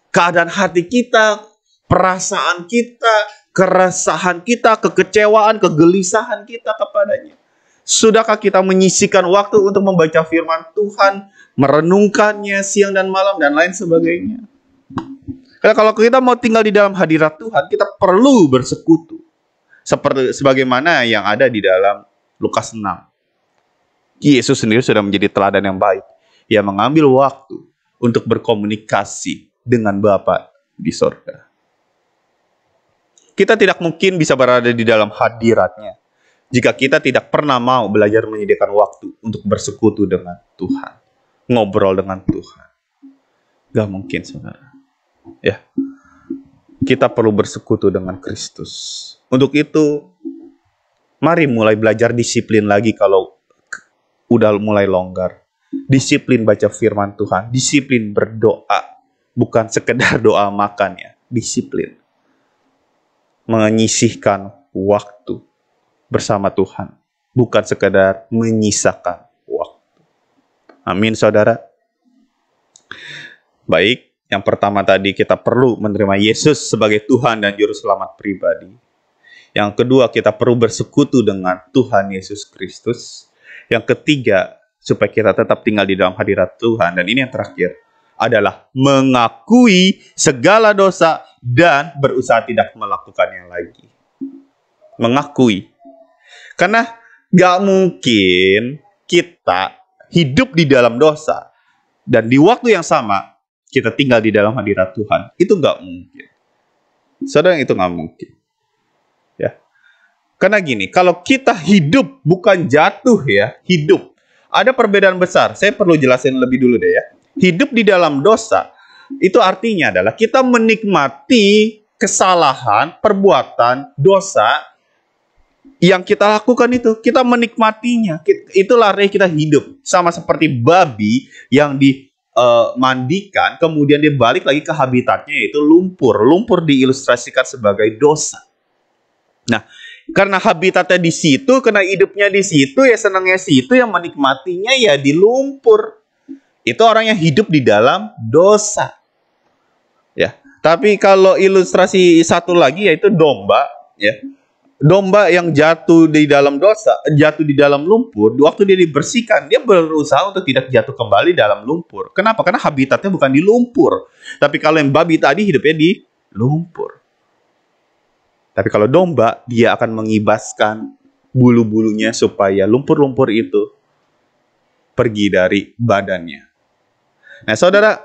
keadaan hati kita, perasaan kita, keresahan kita, kekecewaan, kegelisahan kita kepadanya. Sudahkah kita menyisihkan waktu untuk membaca firman Tuhan, merenungkannya siang dan malam, dan lain sebagainya? Karena kalau kita mau tinggal di dalam hadirat Tuhan, kita perlu bersekutu. Sebagaimana yang ada di dalam Lukas 6. Yesus sendiri sudah menjadi teladan yang baik. Ia mengambil waktu untuk berkomunikasi dengan Bapa di surga. Kita tidak mungkin bisa berada di dalam hadiratnya jika kita tidak pernah mau belajar menyediakan waktu untuk bersekutu dengan Tuhan. Ngobrol dengan Tuhan. Gak mungkin, saudara. Ya, kita perlu bersekutu dengan Kristus. Untuk itu, mari mulai belajar disiplin lagi kalau udah mulai longgar. Disiplin baca firman Tuhan, disiplin berdoa, bukan sekedar doa makan ya, disiplin. Menyisihkan waktu bersama Tuhan, bukan sekedar menyisakan waktu. Amin, saudara. Baik. Yang pertama tadi kita perlu menerima Yesus sebagai Tuhan dan Juru Selamat pribadi. Yang kedua kita perlu bersekutu dengan Tuhan Yesus Kristus. Yang ketiga supaya kita tetap tinggal di dalam hadirat Tuhan. Dan ini yang terakhir adalah mengakui segala dosa dan berusaha tidak melakukannya lagi. Mengakui. Karena Gak mungkin kita hidup di dalam dosa dan di waktu yang sama kita tinggal di dalam hadirat Tuhan. Itu gak mungkin. Saudara, itu gak mungkin. Ya. Karena gini, kalau kita hidup bukan jatuh ya, hidup. Ada perbedaan besar. Saya perlu jelasin lebih dulu deh ya. Hidup di dalam dosa itu artinya adalah kita menikmati kesalahan, perbuatan, dosa yang kita lakukan itu. Kita menikmatinya. Itulah artinya kita hidup. Sama seperti babi yang dimandikan, kemudian dia balik lagi ke habitatnya, yaitu lumpur. Lumpur diilustrasikan sebagai dosa. Nah, karena habitatnya di situ, karena hidupnya di situ, ya senangnya situ, yang menikmatinya ya di lumpur. Itu orang yang hidup di dalam dosa. Ya. Tapi kalau ilustrasi satu lagi yaitu domba, ya. Domba yang jatuh di dalam dosa, jatuh di dalam lumpur, waktu dia dibersihkan, dia berusaha untuk tidak jatuh kembali dalam lumpur. Kenapa? Karena habitatnya bukan di lumpur. Tapi kalau yang babi tadi hidupnya di lumpur. Tapi kalau domba, dia akan mengibaskan bulu-bulunya supaya lumpur-lumpur itu pergi dari badannya. Nah, saudara,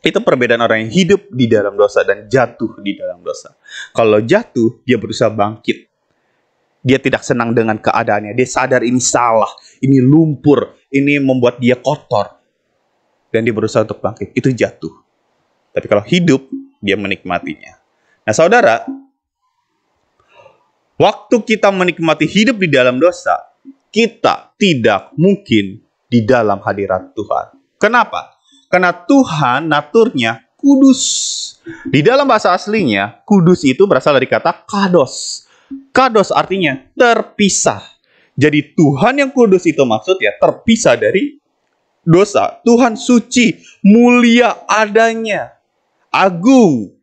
itu perbedaan orang yang hidup di dalam dosa dan jatuh di dalam dosa. Kalau jatuh, dia berusaha bangkit. Dia tidak senang dengan keadaannya. Dia sadar ini salah, ini lumpur, ini membuat dia kotor. Dan dia berusaha untuk bangkit. Itu jatuh. Tapi kalau hidup, dia menikmatinya. Nah, saudara, waktu kita menikmati hidup di dalam dosa, kita tidak mungkin di dalam hadirat Tuhan. Kenapa? Karena Tuhan naturnya kudus. Di dalam bahasa aslinya, kudus itu berasal dari kata kados. Kados artinya terpisah. Jadi Tuhan yang kudus itu maksudnya terpisah dari dosa. Tuhan suci, mulia adanya, agung.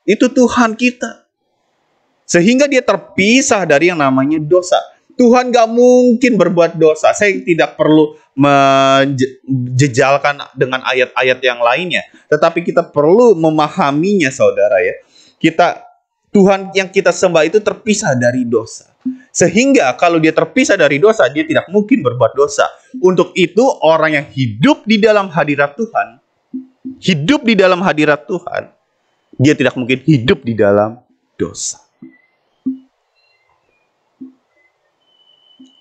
Itu Tuhan kita. Sehingga dia terpisah dari yang namanya dosa. Tuhan gak mungkin berbuat dosa. Saya tidak perlu menjejalkan dengan ayat-ayat yang lainnya. Tetapi kita perlu memahaminya, saudara ya. Tuhan yang kita sembah itu terpisah dari dosa. Sehingga kalau dia terpisah dari dosa, dia tidak mungkin berbuat dosa. Untuk itu orang yang hidup di dalam hadirat Tuhan, dia tidak mungkin hidup di dalam dosa.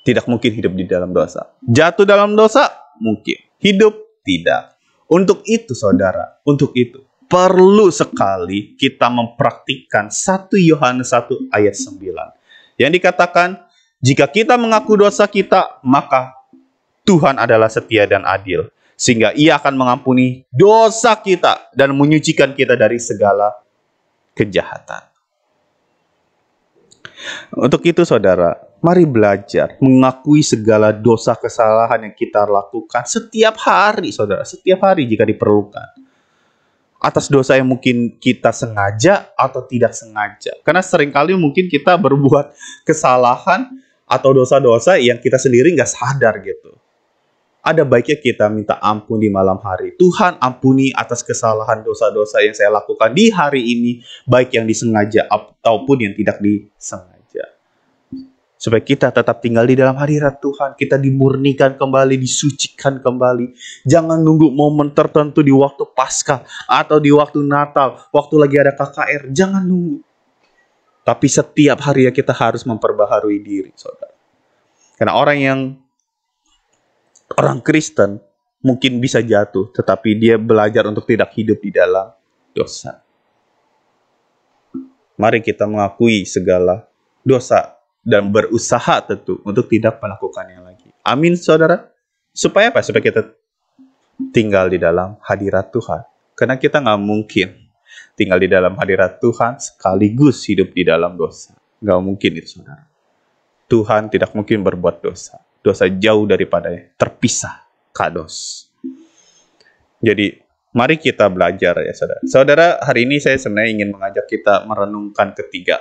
Tidak mungkin hidup di dalam dosa. Jatuh dalam dosa? Mungkin. Hidup? Tidak. Untuk itu, saudara, perlu sekali kita mempraktikkan 1 Yohanes 1 ayat 9. Yang dikatakan, jika kita mengaku dosa kita, maka Tuhan adalah setia dan adil. Sehingga Ia akan mengampuni dosa kita dan menyucikan kita dari segala kejahatan. Untuk itu, saudara, mari belajar mengakui segala dosa kesalahan yang kita lakukan setiap hari, saudara. Setiap hari jika diperlukan. Atas dosa yang mungkin kita sengaja atau tidak sengaja. Karena seringkali mungkin kita berbuat kesalahan atau dosa-dosa yang kita sendiri nggak sadar gitu. Ada baiknya kita minta ampun di malam hari. Tuhan, ampuni atas kesalahan dosa-dosa yang saya lakukan di hari ini, baik yang disengaja ataupun yang tidak disengaja. Supaya kita tetap tinggal di dalam hadirat Tuhan. Kita dimurnikan kembali, disucikan kembali. Jangan nunggu momen tertentu di waktu Paskah atau di waktu Natal, waktu lagi ada KKR. Jangan nunggu. Tapi setiap hari kita harus memperbaharui diri, saudara. Karena orang Kristen mungkin bisa jatuh, tetapi dia belajar untuk tidak hidup di dalam dosa. Mari kita mengakui segala dosa dan berusaha tentu untuk tidak melakukannya lagi. Amin, saudara. Supaya apa? Supaya kita tinggal di dalam hadirat Tuhan. Karena kita nggak mungkin tinggal di dalam hadirat Tuhan sekaligus hidup di dalam dosa. Nggak mungkin itu, saudara. Tuhan tidak mungkin berbuat dosa. Dosa jauh daripadanya, terpisah, kados. Jadi, mari kita belajar ya, saudara. Saudara, hari ini saya sebenarnya ingin mengajak kita merenungkan ketiga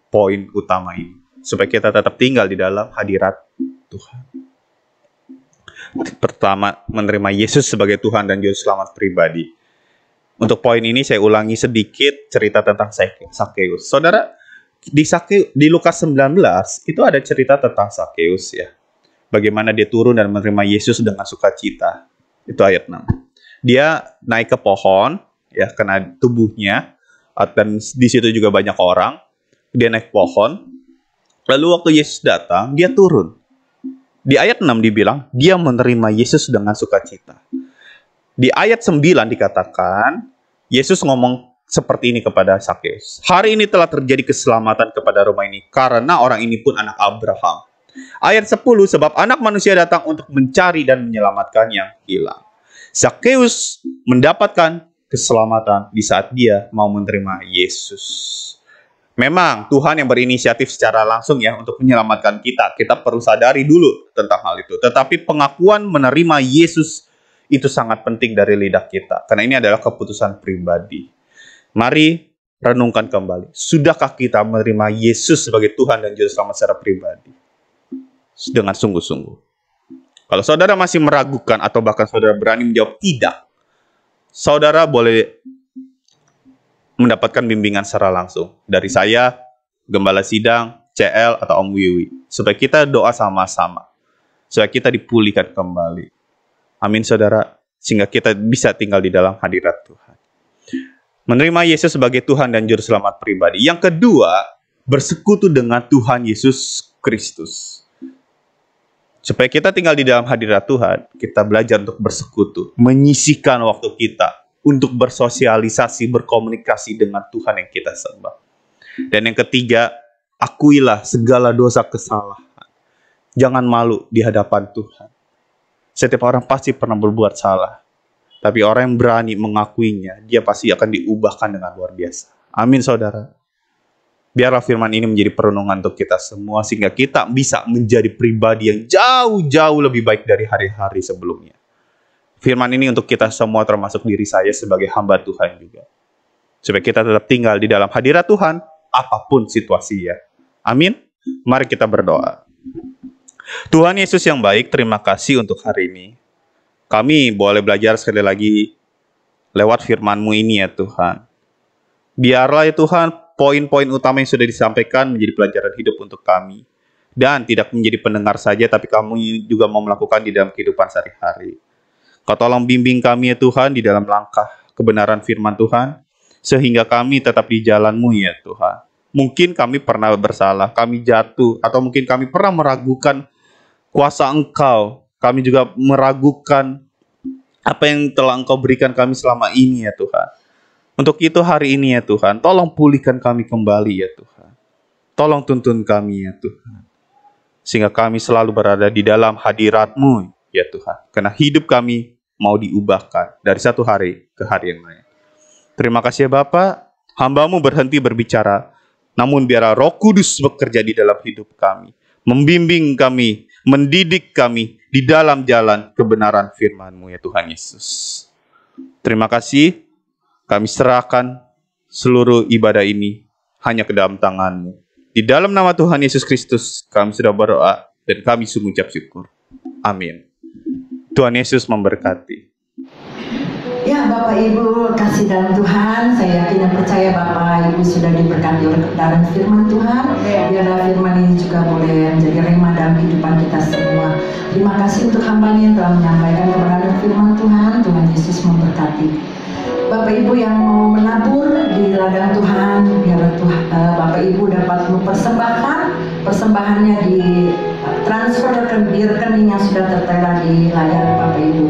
poin utama ini. Supaya kita tetap tinggal di dalam hadirat Tuhan. Pertama, menerima Yesus sebagai Tuhan dan Juru Selamat pribadi. Untuk poin ini saya ulangi sedikit cerita tentang Sakeus. Saudara, Di Lukas 19 itu ada cerita tentang Sakeus ya. Bagaimana dia turun dan menerima Yesus dengan sukacita. Itu ayat 6. Dia naik ke pohon ya, kena tubuhnya, dan di situ juga banyak orang. Dia naik pohon. Lalu waktu Yesus datang, dia turun. Di ayat 6 dibilang, dia menerima Yesus dengan sukacita. Di ayat 9 dikatakan, Yesus ngomong seperti ini kepada Sakeus. Hari ini telah terjadi keselamatan kepada rumah ini, karena orang ini pun anak Abraham. Ayat 10, sebab anak manusia datang untuk mencari dan menyelamatkan yang hilang. Sakeus mendapatkan keselamatan di saat dia mau menerima Yesus. Memang Tuhan yang berinisiatif secara langsung ya untuk menyelamatkan kita. Kita perlu sadari dulu tentang hal itu. Tetapi pengakuan menerima Yesus itu sangat penting dari lidah kita. Karena ini adalah keputusan pribadi. Mari renungkan kembali. Sudahkah kita menerima Yesus sebagai Tuhan dan Juru Selamat secara pribadi? Dengan sungguh-sungguh. Kalau saudara masih meragukan atau bahkan saudara berani menjawab tidak, saudara boleh mendapatkan bimbingan secara langsung dari saya, Gembala Sidang, CL, atau Om Wiwi. Supaya kita doa sama-sama. Supaya kita dipulihkan kembali. Amin saudara. Sehingga kita bisa tinggal di dalam hadirat Tuhan. Menerima Yesus sebagai Tuhan dan Juru Selamat pribadi. Yang kedua, bersekutu dengan Tuhan Yesus Kristus. Supaya kita tinggal di dalam hadirat Tuhan, kita belajar untuk bersekutu. Menyisihkan waktu kita untuk bersosialisasi, berkomunikasi dengan Tuhan yang kita sembah. Dan yang ketiga, akuilah segala dosa kesalahan. Jangan malu di hadapan Tuhan. Setiap orang pasti pernah berbuat salah. Tapi orang yang berani mengakuinya, dia pasti akan diubahkan dengan luar biasa. Amin saudara. Biarlah firman ini menjadi perenungan untuk kita semua, sehingga kita bisa menjadi pribadi yang jauh-jauh lebih baik dari hari-hari sebelumnya. Firman ini untuk kita semua, termasuk diri saya sebagai hamba Tuhan juga. Supaya kita tetap tinggal di dalam hadirat Tuhan, apapun situasinya. Amin. Mari kita berdoa. Tuhan Yesus yang baik, terima kasih untuk hari ini. Kami boleh belajar sekali lagi lewat firman-Mu ini ya Tuhan. Biarlah ya Tuhan, poin-poin utama yang sudah disampaikan menjadi pelajaran hidup untuk kami. Dan tidak menjadi pendengar saja, tapi kami juga mau melakukan di dalam kehidupan sehari-hari. Kau tolong bimbing kami ya Tuhan di dalam langkah kebenaran firman Tuhan, sehingga kami tetap di jalan-Mu ya Tuhan. Mungkin kami pernah bersalah, kami jatuh, atau mungkin kami pernah meragukan kuasa Engkau. Kami juga meragukan apa yang telah Engkau berikan kami selama ini ya Tuhan. Untuk itu hari ini ya Tuhan, tolong pulihkan kami kembali ya Tuhan. Tolong tuntun kami ya Tuhan. Sehingga kami selalu berada di dalam hadirat-Mu ya Tuhan. Karena hidup kami mau diubahkan dari satu hari ke hari yang lain. Terima kasih ya Bapa, hamba-Mu berhenti berbicara, namun biarlah Roh Kudus bekerja di dalam hidup kami. Membimbing kami, mendidik kami di dalam jalan kebenaran firman-Mu ya Tuhan Yesus. Terima kasih, kami serahkan seluruh ibadah ini hanya ke dalam tangan-Mu. Di dalam nama Tuhan Yesus Kristus, kami sudah berdoa dan kami sungguh ucap syukur. Amin. Tuhan Yesus memberkati. Ya Bapak Ibu kasih dalam Tuhan, saya yakin dan percaya Bapak Ibu sudah diberkati oleh kebenaran firman Tuhan. Biarlah firman ini juga boleh menjadi rema dalam kehidupan kita semua. Terima kasih untuk hamba-Nya yang telah menyampaikan kebenaran firman Tuhan. Tuhan Yesus memberkati. Bapak Ibu yang mau menabur di ladang Tuhan, biarlah Bapak Ibu dapat mempersembahkan persembahannya di transfer di rekening yang sudah tertera di layar Bapak Ibu.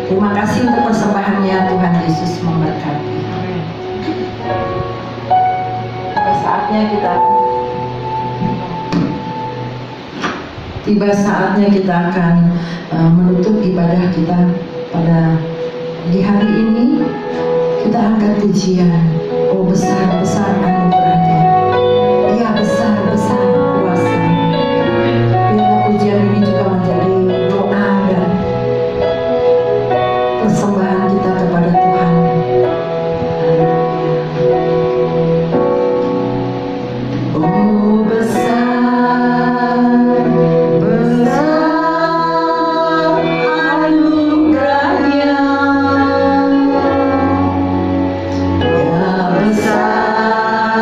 Terima kasih untuk persembahannya. Tuhan Yesus memberkati. Tiba saatnya kita akan menutup ibadah kita pada di hari ini. Kita angkat pujian. Oh besar-besar anugerahnya. Ya besar-besar kuasa-Nya. Biarlah pujian ini juga menjadi doa dan persembahan kita kepada Tuhan. Oh besar, besar anugerahnya. Ya besar.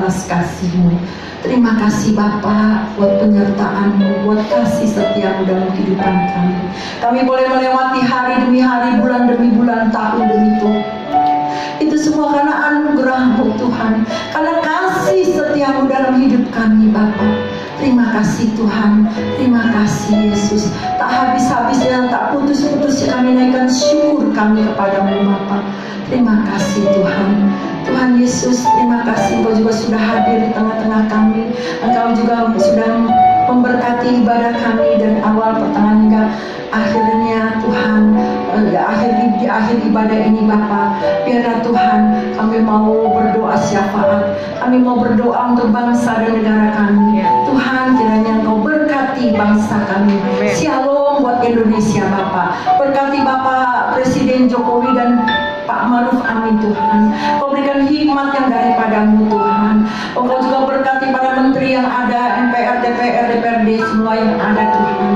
belas kasih-Mu. Terima kasih Bapa buat penyertaan-Mu, buat kasih setia-Mu dalam kehidupan kami. Kami boleh melewati hari demi hari, bulan demi bulan, tahun demi tahun. Itu semua karena anugerah-Mu Tuhan, karena kasih setia-Mu dalam hidup kami Bapa. Terima kasih Tuhan, terima kasih Yesus. Tak habis-habisnya, tak putus-putusnya kami naikkan syukur kami kepadamu Bapa. Terima kasih Tuhan. Tuhan Yesus, terima kasih Engkau juga sudah hadir di tengah-tengah kami. Engkau juga sudah memberkati ibadah kami dari awal, pertengahan hingga akhirnya Tuhan. Di akhir ibadah ini Bapa, biarlah Tuhan kami mau berdoa syafaat, kami mau berdoa untuk bangsa dan negara kami. Tuhan, kiranya Engkau berkati bangsa kami. Shalom buat Indonesia Bapa. Berkati Bapak Presiden Jokowi dan Pak Maruf Amin Tuhan. Kau berikan hikmat yang daripadamu Tuhan. Engkau juga berkati para menteri yang ada, MPR, DPR, DPRD, semua yang ada Tuhan.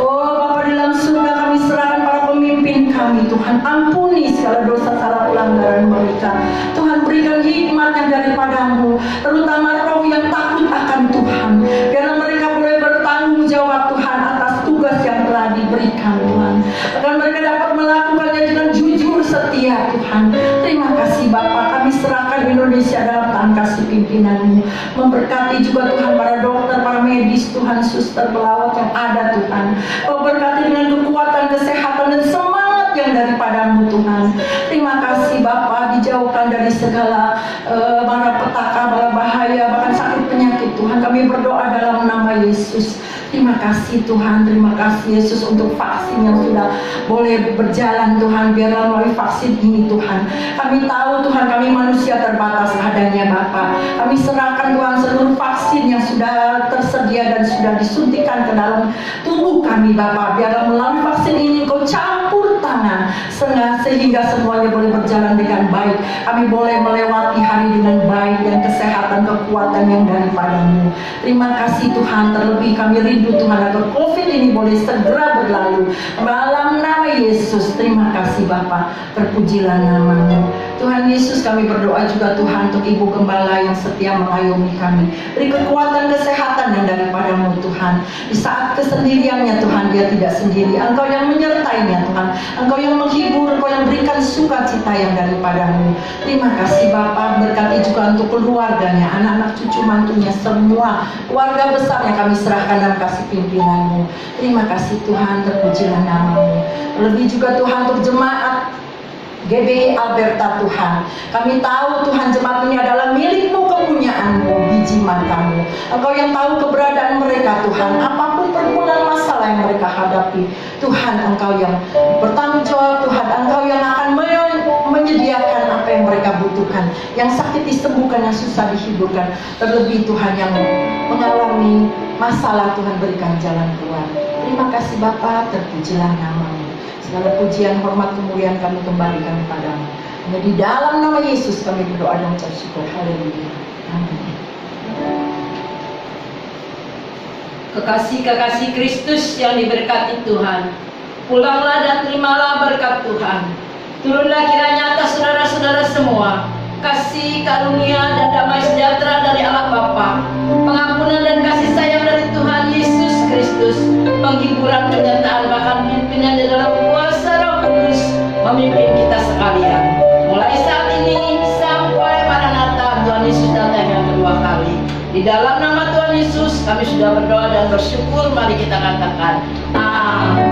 Oh Bapa, di dalam surga kami serahkan para pemimpin kami Tuhan. Ampuni segala dosa salah pelanggaran mereka. Tuhan, berikan hikmat yang daripadamu, terutama roh yang takut akan Tuhan. Biarlah mereka boleh bertanggung jawab Tuhan atas tugas yang telah diberikan Tuhan. Agar mereka dapat melakukannya dengan jujur setia Tuhan. Terima kasih Bapa, kami serahkan Indonesia dalam tangan kasih pimpinan-Mu. Memberkati juga Tuhan para dokter, para medis Tuhan, suster, pelawat yang ada Tuhan. Kau berkati dengan kekuatan, kesehatan dan semangat yang daripadamu Tuhan. Terima kasih Bapa, dijauhkan dari segala malapetaka, bala bahaya, bahkan sakit penyakit Tuhan. Kami berdoa dalam nama Yesus. Terima kasih Tuhan, terima kasih Yesus untuk vaksin yang sudah boleh berjalan Tuhan. Biarlah melalui vaksin ini Tuhan, kami tahu Tuhan kami manusia terbatas adanya Bapa. Kami serahkan Tuhan seluruh vaksin yang sudah tersedia dan sudah disuntikan ke dalam tubuh kami Bapa. Biarlah melalui vaksin ini Kau campur tangan sehingga semuanya boleh berjalan dengan baik. Kami boleh melewati hari dengan baik dan kesehatan, kekuatan yang daripadamu. Terima kasih Tuhan, terlebih kami rindu Tuhan agar COVID ini boleh segera berlalu. Dalam nama Yesus, terima kasih Bapa, terpujilah nama-Mu. Tuhan Yesus, kami berdoa juga Tuhan untuk Ibu Gembala yang setia mengayomi kami. Beri kekuatan, kesehatan yang daripadamu Tuhan. Di saat kesendiriannya Tuhan, dia tidak sendiri. Engkau yang menyertainya Tuhan. Engkau yang menghibur, Engkau yang berikan sukacita yang daripadamu. Terima kasih Bapa, berkati juga untuk keluarganya, anak-anak cucu mantunya, semua keluarga besarnya kami serahkan dalam kasih pimpinan-Mu. Terima kasih Tuhan, terpujilah nama-Mu. Lebih juga Tuhan untuk jemaat GBI Alberta Tuhan. Kami tahu Tuhan jemaat ini adalah milik-Mu, kepunyaan-Mu, biji matamu. Engkau yang tahu keberadaan mereka Tuhan. Apapun pergumulan masalah yang mereka hadapi, Tuhan Engkau yang bertanggung jawab Tuhan. Engkau yang akan menyediakan apa yang mereka butuhkan. Yang sakit disembuhkan, yang susah dihiburkan. Terlebih Tuhan yang mengalami masalah, Tuhan berikan jalan keluar. Terima kasih Bapa, terpujilah nama-Mu. Segala pujian, hormat, kemuliaan kami kembalikan kepadamu. Hanya di dalam nama Yesus kami berdoa dan ucap syukur. Haleluya. Amin. Kekasih-kekasih Kristus yang diberkati Tuhan, pulanglah dan terimalah berkat Tuhan. Turunlah kiranya atas saudara-saudara semua kasih, karunia, dan damai sejahtera dari Allah Bapa, pengampunan dan kasih sayang dari Tuhan Yesus Kristus, penghiburan, penyertaan, bahkan pimpinan di dalam kuasa Roh Kudus memimpin kita sekalian. Mulai saat ini sampai Maranatha, Tuhan Yesus datang yang kedua kali. Di dalam nama Tuhan Yesus kami sudah berdoa dan bersyukur. Mari kita katakan amin.